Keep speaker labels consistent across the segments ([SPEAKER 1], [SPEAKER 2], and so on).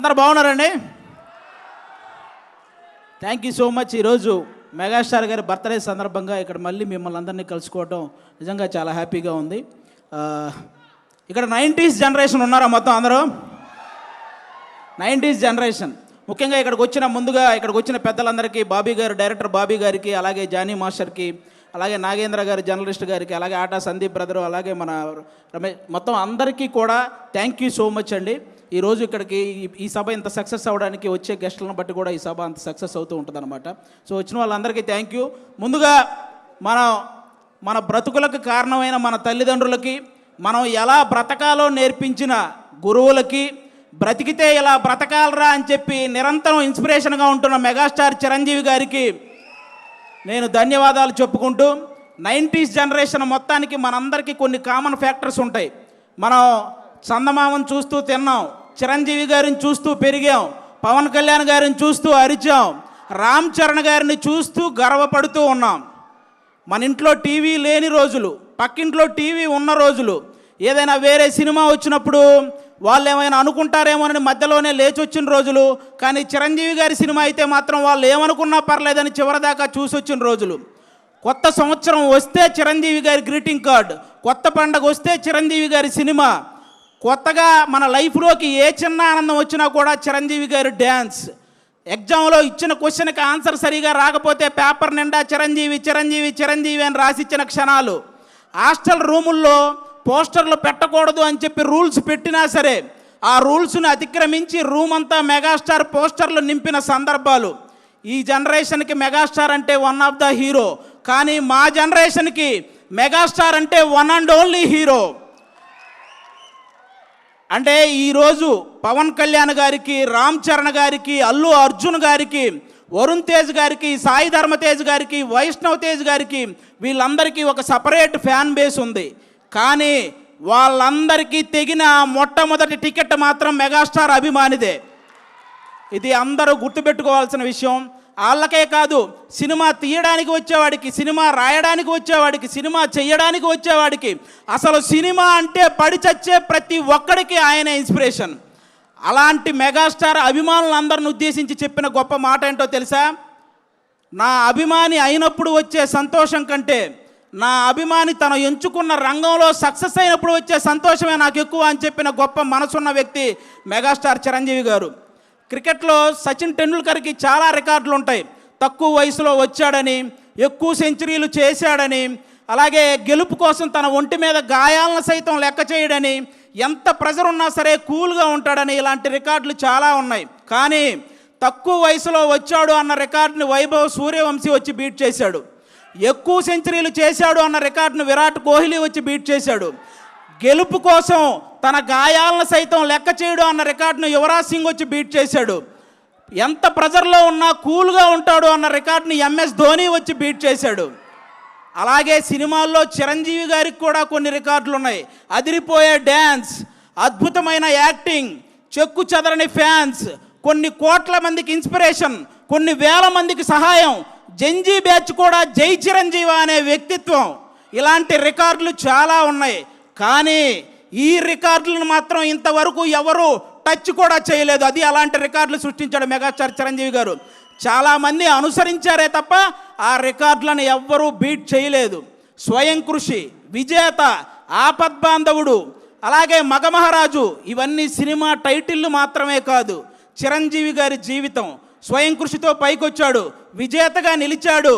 [SPEAKER 1] అందరు బాగున్నారండి? Thank you so much. ఈరోజు మెగాస్టార్ గారి బర్త్డే సందర్భంగా ఇక్కడ మళ్ళీ మిమ్మల్ని అందరినీ కలుసుకోవడం నిజంగా చాలా హ్యాపీగా ఉంది. ఇక్కడ 90s జనరేషన్ ఉన్నారా మొత్తం అందరూ? 90s జనరేషన్ ముఖ్యంగా ఇక్కడికి వచ్చిన పెద్దలందరికీ, బాబీ గారు, డైరెక్టర్ బాబీ గారికి, అలాగే జానీ మాస్టర్కి, అలాగే నాగేంద్ర గారు జర్నలిస్ట్ గారికి, అలాగే ఆటా సందీప్ బ్రదరు, అలాగే మన రమేష్, మొత్తం అందరికీ కూడా థ్యాంక్ యూ సో మచ్ అండి. ఈరోజు ఇక్కడికి ఈ సభ ఇంత సక్సెస్ అవ్వడానికి వచ్చే గెస్టులను బట్టి కూడా ఈ సభ అంత సక్సెస్ అవుతూ ఉంటుంది అనమాట. సో వచ్చిన వాళ్ళందరికీ థ్యాంక్ యూ. ముందుగా మన బ్రతుకులకు కారణమైన మన తల్లిదండ్రులకి, మనం ఎలా బ్రతకాలో నేర్పించిన గురువులకి, బ్రతికితే ఇలా బ్రతకాలరా అని చెప్పి నిరంతరం ఇన్స్పిరేషన్గా ఉంటున్న మెగాస్టార్ చిరంజీవి గారికి నేను ధన్యవాదాలు చెప్పుకుంటూ, 90s జనరేషన్ మొత్తానికి మనందరికీ కొన్ని కామన్ ఫ్యాక్టర్స్ ఉంటాయి. మనం చందమామను చూస్తూ తిన్నాం, చిరంజీవి గారిని చూస్తూ పెరిగాం, పవన్ కళ్యాణ్ గారిని చూస్తూ అరిచాం, రామ్ చరణ్ గారిని చూస్తూ గర్వపడుతూ ఉన్నాం. మన ఇంట్లో టీవీ లేని రోజులు, పక్కింట్లో టీవీ ఉన్న రోజులు, ఏదైనా వేరే సినిమా వచ్చినప్పుడు వాళ్ళు ఏమైనా అనుకుంటారేమోనని మధ్యలోనే లేచి వచ్చిన రోజులు, కానీ చిరంజీవి గారి సినిమా అయితే మాత్రం వాళ్ళు ఏమనుకున్నా పర్లేదని చివరిదాకా చూసి వచ్చిన రోజులు. కొత్త సంవత్సరం వస్తే చిరంజీవి గారి గ్రీటింగ్ కార్డ్, కొత్త పండగ వస్తే చిరంజీవి గారి సినిమా, కొత్తగా మన లైఫ్లోకి ఏ చిన్న ఆనందం వచ్చినా కూడా చిరంజీవి గారి డ్యాన్స్, ఎగ్జామ్లో ఇచ్చిన క్వశ్చన్కి ఆన్సర్ సరిగా రాకపోతే పేపర్ నిండా చిరంజీవి చిరంజీవి చిరంజీవి అని రాసిచ్చిన క్షణాలు, హాస్టల్ రూముల్లో పోస్టర్లు పెట్టకూడదు అని చెప్పి రూల్స్ పెట్టినా సరే ఆ రూల్స్ని అతిక్రమించి రూమ్ అంతా మెగాస్టార్ పోస్టర్లు నింపిన సందర్భాలు. ఈ జనరేషన్కి మెగాస్టార్ అంటే వన్ ఆఫ్ ద హీరో, కానీ మా జనరేషన్కి మెగాస్టార్ అంటే వన్ అండ్ ఓన్లీ హీరో. అంటే ఈరోజు పవన్ కళ్యాణ్ గారికి, రామ్ చరణ్ గారికి, అల్లు అర్జున్ గారికి, వరుణ్ తేజ్ గారికి, సాయి ధర్మ తేజ్ గారికి, వైష్ణవ్ తేజ్ గారికి, వీళ్ళందరికీ ఒక సపరేట్ ఫ్యాన్ బేస్ ఉంది. కానీ వాళ్ళందరికీ తెగిన మొట్టమొదటి టికెట్ మాత్రం మెగాస్టార్ అభిమానిదే. ఇది అందరూ గుర్తుపెట్టుకోవాల్సిన విషయం. వాళ్ళకే కాదు, సినిమా తీయడానికి వచ్చేవాడికి, సినిమా రాయడానికి వచ్చేవాడికి, సినిమా చెయ్యడానికి వచ్చేవాడికి, అసలు సినిమా అంటే పడి చచ్చే ప్రతి ఒక్కడికి ఆయన ఇన్స్పిరేషన్. అలాంటి మెగాస్టార్ అభిమానులందరిని ఉద్దేశించి చెప్పిన గొప్ప మాట ఏంటో తెలుసా? నా అభిమాని అయినప్పుడు వచ్చే సంతోషం కంటే నా అభిమాని తను ఎంచుకున్న రంగంలో సక్సెస్ అయినప్పుడు వచ్చే సంతోషమే నాకు ఎక్కువ అని చెప్పిన గొప్ప మనసున్న వ్యక్తి మెగాస్టార్ చిరంజీవి గారు. క్రికెట్లో సచిన్ టెండూల్కర్కి చాలా రికార్డులు ఉంటాయి. తక్కువ వయసులో వచ్చాడని, ఎక్కువ సెంచరీలు చేశాడని, అలాగే గెలుపు కోసం తన ఒంటి మీద గాయాలను సైతం లెక్క చేయడని, ఎంత ప్రెజర్ ఉన్నా సరే కూల్గా ఉంటాడని, ఇలాంటి రికార్డులు చాలా ఉన్నాయి. కానీ తక్కువ వయసులో వచ్చాడు అన్న రికార్డుని వైభవ్ సూర్యవంశీ వచ్చి బీట్ చేశాడు. ఎక్కువ సెంచరీలు చేశాడు అన్న రికార్డును విరాట్ కోహ్లీ వచ్చి బీట్ చేశాడు. గెలుపు కోసం తన గాయాలను సైతం లెక్క చేయడం అన్న రికార్డును యువరాజ్ సింగ్ వచ్చి బీట్ చేశాడు. ఎంత ప్రెజర్లో ఉన్నా కూల్గా ఉంటాడు అన్న రికార్డుని MS ధోని వచ్చి బీట్ చేశాడు. అలాగే సినిమాల్లో చిరంజీవి గారికి కూడా కొన్ని రికార్డులు ఉన్నాయి. అదిరిపోయే డ్యాన్స్, అద్భుతమైన యాక్టింగ్, చెక్కు చెదరని ఫ్యాన్స్, కొన్ని కోట్ల మందికి ఇన్స్పిరేషన్, కొన్ని వేల మందికి సహాయం, జంజీ బ్యాచ్ కూడా జై చిరంజీవి అనే వ్యక్తిత్వం, ఇలాంటి రికార్డులు చాలా ఉన్నాయి. కానీ ఈ రికార్డులను మాత్రం ఇంతవరకు ఎవరు టచ్ కూడా చేయలేదు. అది అలాంటి రికార్డులు సృష్టించాడు మెగాస్టార్ చిరంజీవి గారు. చాలామంది అనుసరించారే తప్ప ఆ రికార్డులను ఎవ్వరూ బీట్ చేయలేదు. స్వయం కృషి, విజేత, ఆపద్బాంధవుడు, అలాగే మగమహారాజు, ఇవన్నీ సినిమా టైటిళ్ళు మాత్రమే కాదు. చిరంజీవి గారి జీవితం స్వయం కృషితో పైకొచ్చాడు, విజేతగా నిలిచాడు,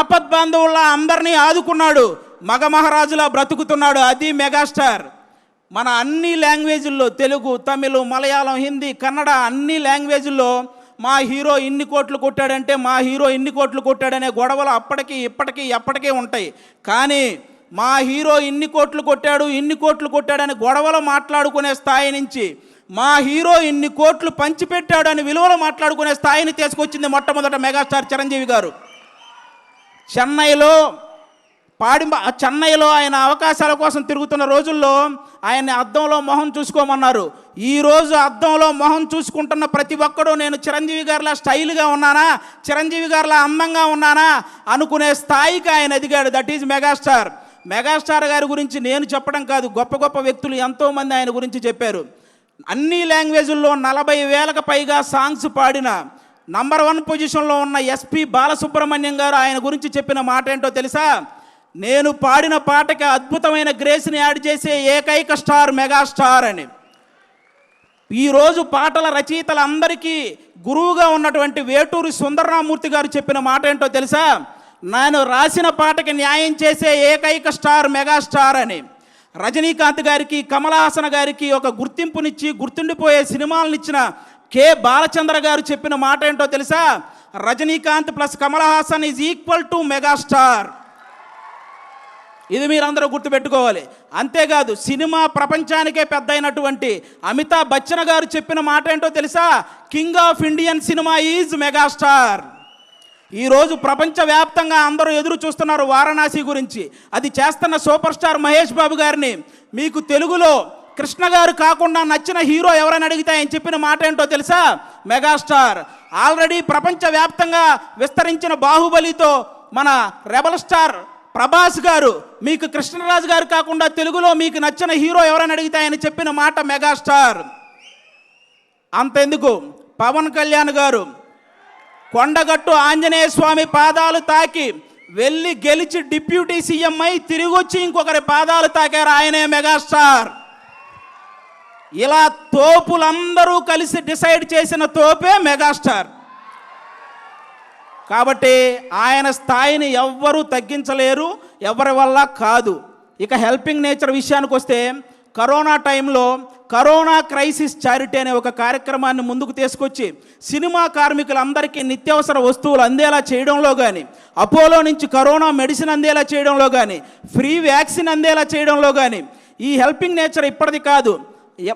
[SPEAKER 1] ఆపద్బాంధవుల్లా అందరినీ ఆదుకున్నాడు, మగమహారాజులా బ్రతుకుతున్నాడు. అది మెగాస్టార్. మన అన్ని లాంగ్వేజ్ల్లో, తెలుగు, తమిళ్, మలయాళం, హిందీ, కన్నడ, అన్ని లాంగ్వేజ్ల్లో మా హీరో ఇన్ని కోట్లు కొట్టాడంటే, మా హీరో ఇన్ని కోట్లు కొట్టాడనే గొడవలు అప్పటికి ఇప్పటికీ ఎప్పటికీ ఉంటాయి. కానీ మా హీరో ఇన్ని కోట్లు కొట్టాడు, ఇన్ని కోట్లు కొట్టాడని గొడవలు మాట్లాడుకునే స్థాయి నుంచి మా హీరో ఇన్ని కోట్లు పంచిపెట్టాడు అని విలువలు మాట్లాడుకునే స్థాయిని తీసుకొచ్చింది మొట్టమొదట మెగాస్టార్ చిరంజీవి గారు. చెన్నైలో ఆయన అవకాశాల కోసం తిరుగుతున్న రోజుల్లో ఆయన్ని అద్దంలో మొహం చూసుకోమన్నారు. ఈరోజు అద్దంలో మొహం చూసుకుంటున్న ప్రతి ఒక్కడూ నేను చిరంజీవి గారిలా స్టైల్గా ఉన్నానా, చిరంజీవి గారిలా అందంగా ఉన్నానా అనుకునే స్థాయికి ఆయన ఎదిగాడు. That is megastar. మెగాస్టార్ గారి గురించి నేను చెప్పడం కాదు, గొప్ప గొప్ప వ్యక్తులు ఎంతోమంది ఆయన గురించి చెప్పారు. అన్ని లాంగ్వేజుల్లో 40,000కు పైగా సాంగ్స్ పాడిన నంబర్ 1 పొజిషన్లో ఉన్న ఎస్పి బాలసుబ్రహ్మణ్యం గారు ఆయన గురించి చెప్పిన మాట ఏంటో తెలుసా? నేను పాడిన పాటకి అద్భుతమైన గ్రేస్ని యాడ్ చేసే ఏకైక స్టార్ మెగాస్టార్ అని. ఈరోజు పాటల రచయితలందరికీ గురువుగా ఉన్నటువంటి వేటూరి సుందరరామూర్తి గారు చెప్పిన మాట ఏంటో తెలుసా? నేను రాసిన పాటకి న్యాయం చేసే ఏకైక స్టార్ మెగాస్టార్ అని. రజనీకాంత్ గారికి, కమల్ హాసన్ గారికి ఒక గుర్తింపునిచ్చి గుర్తుండిపోయే సినిమాలను ఇచ్చిన కె బాలచంద్ర గారు చెప్పిన మాట ఏంటో తెలుసా? Rajinikanth plus Kamal Haasan is equal to megastar. ఇది మీరందరూ గుర్తుపెట్టుకోవాలి. అంతేకాదు సినిమా ప్రపంచానికే పెద్ద అయినటువంటి అమితాబ్ బచ్చన్ గారు చెప్పిన మాట ఏంటో తెలుసా? King of Indian cinema is megastar. ఈరోజు ప్రపంచవ్యాప్తంగా అందరూ ఎదురు చూస్తున్నారు వారణాసి గురించి. అది చేస్తున్న సూపర్ స్టార్ మహేష్ బాబు గారిని. మీకు తెలుగులో కృష్ణ గారు కాకుండా నచ్చిన హీరో ఎవరైనా అడిగితే ఆయన చెప్పిన మాట ఏంటో తెలుసా? మెగాస్టార్. ఆల్రెడీ ప్రపంచవ్యాప్తంగా విస్తరించిన బాహుబలితో మన రెబల్ స్టార్ ప్రభాస్ గారు మీకు కృష్ణరాజు గారు కాకుండా తెలుగులో మీకు నచ్చిన హీరో ఎవరైనా అడిగితే ఆయన చెప్పిన మాట మెగాస్టార్. అంతెందుకు, పవన్ కళ్యాణ్ గారు కొండగట్టు ఆంజనేయ స్వామి పాదాలు తాకి వెళ్ళి గెలిచి డిప్యూటీ సీఎం అయి తిరిగి వచ్చి ఇంకొకరి పాదాలు తాకారు, ఆయనే మెగాస్టార్. ఇలా తోపులందరూ కలిసి డిసైడ్ చేసిన తోపే మెగాస్టార్. కాబట్టి ఆయన స్థాయిని ఎవ్వరూ తగ్గించలేరు, ఎవరి వల్ల కాదు. ఇక హెల్పింగ్ నేచర్ విషయానికి వస్తే, కరోనా టైంలో కరోనా క్రైసిస్ చారిటీ అనే ఒక కార్యక్రమాన్ని ముందుకు తీసుకొచ్చి సినిమా కార్మికులందరికీ నిత్యావసర వస్తువులు అందేలా చేయడంలో కానీ, అపోలో నుంచి కరోనా మెడిసిన్ అందేలా చేయడంలో కానీ, ఫ్రీ వ్యాక్సిన్ అందేలా చేయడంలో కానీ, ఈ హెల్పింగ్ నేచర్ ఇప్పటిది కాదు.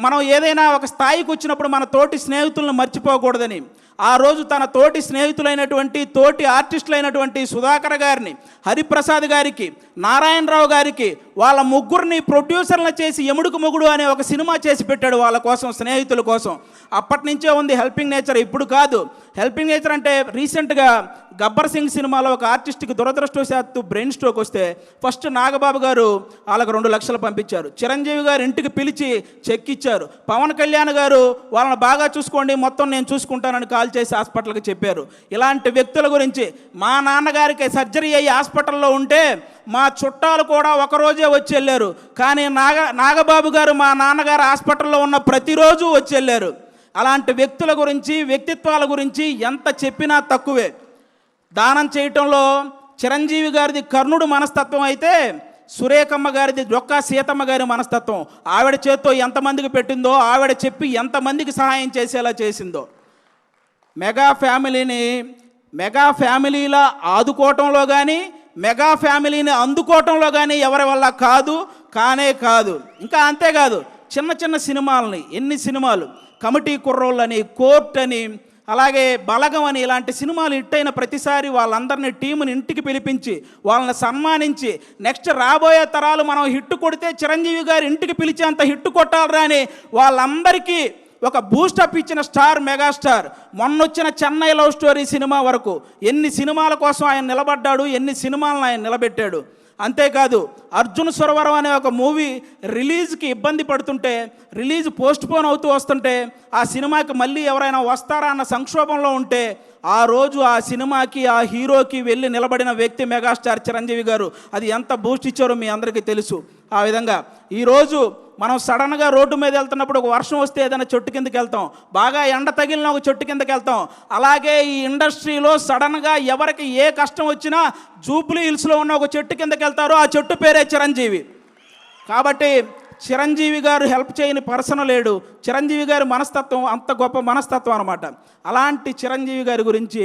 [SPEAKER 1] మనం ఏదైనా ఒక స్థాయికి వచ్చినప్పుడు మన తోటి స్నేహితులను మర్చిపోకూడదని ఆ రోజు తన తోటి స్నేహితులైనటువంటి తోటి ఆర్టిస్టులైనటువంటి సుధాకర్ గారిని, హరిప్రసాద్ గారికి, నారాయణరావు గారికి వాళ్ళ ముగ్గురిని ప్రొడ్యూసర్లు చేసి ఎముడుకు మొగుడు అనే ఒక సినిమా చేసి పెట్టాడు వాళ్ళ కోసం, స్నేహితుల కోసం. అప్పటి నుంచే ఉంది హెల్పింగ్ నేచర్, ఇప్పుడు కాదు. హెల్పింగ్ నేచర్ అంటే రీసెంట్గా గబ్బర్ సింగ్ సినిమాలో ఒక ఆర్టిస్ట్కి దురదృష్టవశాత్తు బ్రెయిన్ స్ట్రోక్ వస్తే ఫస్ట్ నాగబాబు గారు వాళ్ళకు 2 లక్షలు పంపించారు. చిరంజీవి గారు ఇంటికి పిలిచి చెక్ ఇచ్చారు. పవన్ కళ్యాణ్ గారు వాళ్ళని బాగా చూసుకోండి, మొత్తం నేను చూసుకుంటానని కాల్ చేసి హాస్పిటల్కి చెప్పారు. ఇలాంటి వ్యక్తుల గురించి, మా నాన్నగారికి సర్జరీ అయ్యి హాస్పిటల్లో ఉంటే మా చుట్టాలు కూడా ఒకరోజే వచ్చి వెళ్ళారు, కానీ నాగబాబు గారు మా నాన్నగారు హాస్పిటల్లో ఉన్న ప్రతిరోజు వచ్చి వెళ్ళారు. అలాంటి వ్యక్తుల గురించి, వ్యక్తిత్వాల గురించి ఎంత చెప్పినా తక్కువే. దానం చేయటంలో చిరంజీవి గారిది కర్ణుడు మనస్తత్వం అయితే సురేఖమ్మ గారిది డొక్కా సీతమ్మ గారి మనస్తత్వం. ఆవిడ చేత్తో ఎంతమందికి పెట్టిందో, ఆవిడ చెప్పి ఎంతమందికి సహాయం చేసేలా చేసిందో. మెగా ఫ్యామిలీలా ఆదుకోవటంలో కానీ, మెగా ఫ్యామిలీని అందుకోవటంలో కానీ ఎవరి వల్ల కానే కాదు. ఇంకా అంతేకాదు, చిన్న చిన్న సినిమాలని, ఎన్ని సినిమాలు, కమిటీ కుర్రోళ్ళని, కోర్ట్ అని, అలాగే బలగం అని, ఇలాంటి సినిమాలు హిట్ అయిన ప్రతిసారి వాళ్ళందరినీ టీముని ఇంటికి పిలిపించి వాళ్ళని సన్మానించి నెక్స్ట్ రాబోయే తరాలు మనం హిట్ కొడితే చిరంజీవి గారు ఇంటికి పిలిచేంత హిట్ కొట్టాలరా అని వాళ్ళందరికీ ఒక బూస్టప్ ఇచ్చిన స్టార్ మెగాస్టార్. మొన్నొచ్చిన చెన్నై లవ్ స్టోరీ సినిమా వరకు ఎన్ని సినిమాల కోసం ఆయన నిలబడ్డాడు, ఎన్ని సినిమాలను ఆయన నిలబెట్టాడు. అంతేకాదు, అర్జున్ సురవరం అనే ఒక మూవీ రిలీజ్కి ఇబ్బంది పడుతుంటే, రిలీజ్ పోస్ట్పోన్ అవుతూ వస్తుంటే ఆ సినిమాకి మళ్ళీ ఎవరైనా వస్తారా అన్న సంక్షోభంలో ఉంటే ఆ రోజు ఆ సినిమాకి, ఆ హీరోకి వెళ్ళి నిలబడిన వ్యక్తి మెగాస్టార్ చిరంజీవి గారు. అది ఎంత బూస్ట్ ఇచ్చారో మీ అందరికీ తెలుసు. ఆ విధంగా ఈరోజు మనం సడన్గా రోడ్డు మీద వెళ్తున్నప్పుడు ఒక వర్షం వస్తే ఏదైనా చెట్టు కిందకి వెళ్తాం, బాగా ఎండ తగిలిన ఒక చెట్టు కిందకి వెళ్తాం. అలాగే ఈ ఇండస్ట్రీలో సడన్గా ఎవరికి ఏ కష్టం వచ్చినా జూబ్లీ హిల్స్లో ఉన్న ఒక చెట్టు కిందకి వెళ్తారో ఆ చెట్టు పేరే చిరంజీవి. కాబట్టి చిరంజీవి గారు హెల్ప్ చేయని పర్సన్ లేడు. చిరంజీవి గారి మనస్తత్వం అంత గొప్ప మనస్తత్వం అనమాట. అలాంటి చిరంజీవి గారి గురించి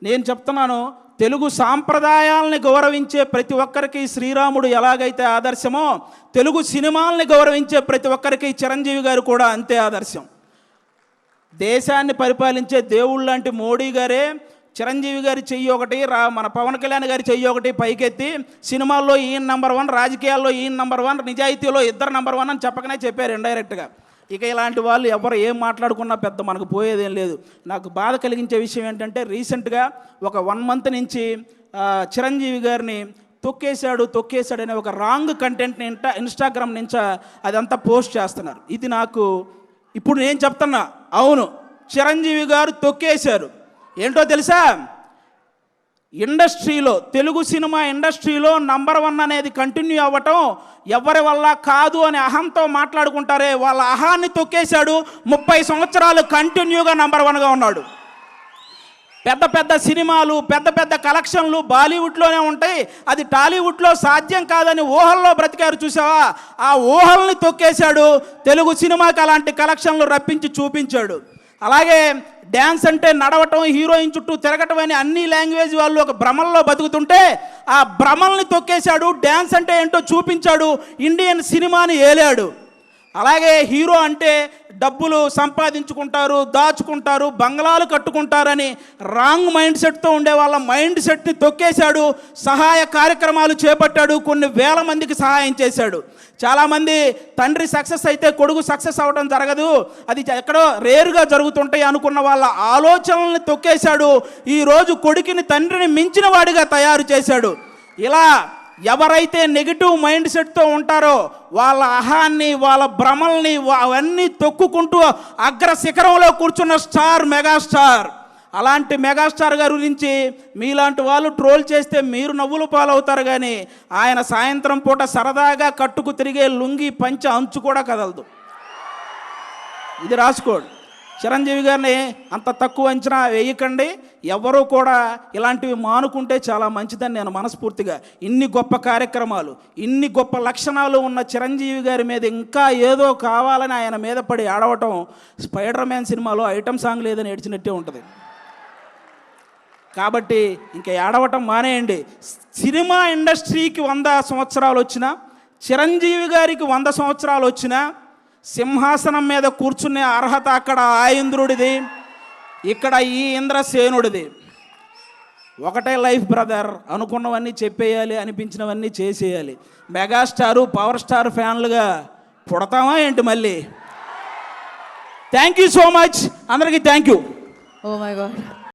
[SPEAKER 1] నేను చెప్తున్నాను, తెలుగు సాంప్రదాయాలని గౌరవించే ప్రతి ఒక్కరికి శ్రీరాముడు ఎలాగైతే ఆదర్శమో, తెలుగు సినిమాలని గౌరవించే ప్రతి ఒక్కరికి చిరంజీవి గారు కూడా అంతే ఆదర్శం. దేశాన్ని పరిపాలించే దేవుళ్ళు లాంటి మోడీ గారే చిరంజీవి గారి చెయ్యి ఒకటి, మన పవన్ కళ్యాణ్ గారి చెయ్యి ఒకటి పైకెత్తి సినిమాల్లో ఈయన నంబర్ 1, రాజకీయాల్లో ఈయన నంబర్ 1, నిజాయితీలో ఇద్దరు నంబర్ 1 అని చెప్పకనే చెప్పారు ఇండైరెక్ట్గా. ఇక ఇలాంటి వాళ్ళు ఎవరు ఏం మాట్లాడుకున్నా పెద్ద మనకు పోయేదేం లేదు. నాకు బాధ కలిగించే విషయం ఏంటంటే, రీసెంట్గా ఒక 1 మంత్ నుంచి చిరంజీవి గారిని తొక్కేశాడు అనే ఒక రాంగ్ కంటెంట్ని ఇన్స్టాగ్రామ్ నుంచి అదంతా పోస్ట్ చేస్తున్నారు. ఇది నాకు ఇప్పుడు నేను చెప్తున్నా, అవును చిరంజీవి గారు తొక్కేశారు. ఏంటో తెలుసా, ఇండస్ట్రీలో, తెలుగు సినిమా ఇండస్ట్రీలో నంబర్ 1 అనేది కంటిన్యూ అవ్వటం ఎవరి వల్ల కాదు అని అహంతో మాట్లాడుకుంటారే, వాళ్ళ అహాన్ని తొక్కేశాడు. 30 సంవత్సరాలు కంటిన్యూగా నంబర్ 1గా ఉన్నాడు. పెద్ద పెద్ద సినిమాలు, పెద్ద పెద్ద కలెక్షన్లు బాలీవుడ్లోనే ఉంటాయి, అది టాలీవుడ్లో సాధ్యం కాదని ఊహల్లో బ్రతికారు చూసావా, ఆ ఊహల్ని తొక్కేశాడు. తెలుగు సినిమాకి అలాంటి కలెక్షన్లు రప్పించి చూపించాడు. అలాగే డ్యాన్స్ అంటే నడవటం, హీరోయిన్ చుట్టూ తిరగటం అని అన్ని లాంగ్వేజ్ వాళ్ళు ఒక భ్రమల్లో బతుకుతుంటే ఆ భ్రమల్ని తొక్కేశాడు. డ్యాన్స్ అంటే ఏంటో చూపించాడు, ఇండియన్ సినిమాని ఏలాడు. అలాగే హీరో అంటే డబ్బులు సంపాదించుకుంటారు, దాచుకుంటారు, బంగ్లాలు కట్టుకుంటారని రాంగ్ మైండ్ సెట్తో ఉండే వాళ్ళ మైండ్ సెట్ని తొక్కేశాడు. సహాయ కార్యక్రమాలు చేపట్టాడు, కొన్ని వేల మందికి సహాయం చేశాడు. చాలామంది తండ్రి సక్సెస్ అయితే కొడుకు సక్సెస్ అవ్వడం జరగదు, అది ఎక్కడో రేరుగా జరుగుతుంటాయి అనుకున్న వాళ్ళ ఆలోచనల్ని తొక్కేశాడు. ఈరోజు కొడుకుని తండ్రిని మించిన వాడిగా తయారు చేశాడు. ఇలా ఎవరైతే నెగిటివ్ మైండ్ సెట్తో ఉంటారో వాళ్ళ అహాన్ని, వాళ్ళ భ్రమల్ని అవన్నీ తొక్కుకుంటూ అగ్ర శిఖరంలో కూర్చున్న స్టార్, మెగాస్టార్. అలాంటి మెగాస్టార్ గారి గురించి మీలాంటి వాళ్ళు ట్రోల్ చేస్తే మీరు నవ్వులు పాలవుతారు, కానీ ఆయన సాయంత్రం పూట సరదాగా కట్టుకు తిరిగే లుంగి పంచ అంచు కూడా కదలదు. ఇది రాసుకోండి. చిరంజీవి గారిని అంత తక్కువ అంచనా వేయకండి. ఎవరూ కూడా ఇలాంటివి మానుకుంటే చాలా మంచిదని నేను మనస్ఫూర్తిగా, ఇన్ని గొప్ప కార్యక్రమాలు, ఇన్ని గొప్ప లక్షణాలు ఉన్న చిరంజీవి గారి మీద ఇంకా ఏదో కావాలని ఆయన మీద పడి ఆడవటం స్పైడర్ మ్యాన్ సినిమాలో ఐటమ్ సాంగ్ లేదని ఏడ్చినట్టే ఉంటుంది. కాబట్టి ఇంకా ఏడవటం మానేయండి. సినిమా ఇండస్ట్రీకి 100 సంవత్సరాలు వచ్చినా, చిరంజీవి గారికి 100 సంవత్సరాలు వచ్చినా సింహాసనం మీద కూర్చునే అర్హత అక్కడ ఆ ఇంద్రుడిది, ఇక్కడ ఈ ఇంద్రసేనుడిది. ఒకటే లైఫ్ బ్రదర్, అనుకున్నవన్నీ చెప్పేయాలి, అనిపించినవన్నీ చేసేయాలి. మెగాస్టారు, పవర్ స్టార్ ఫ్యాన్లుగా పుడతామా ఏంటి మళ్ళీ? థ్యాంక్ యూ సో మచ్ అందరికీ. Thank you.
[SPEAKER 2] Oh my God.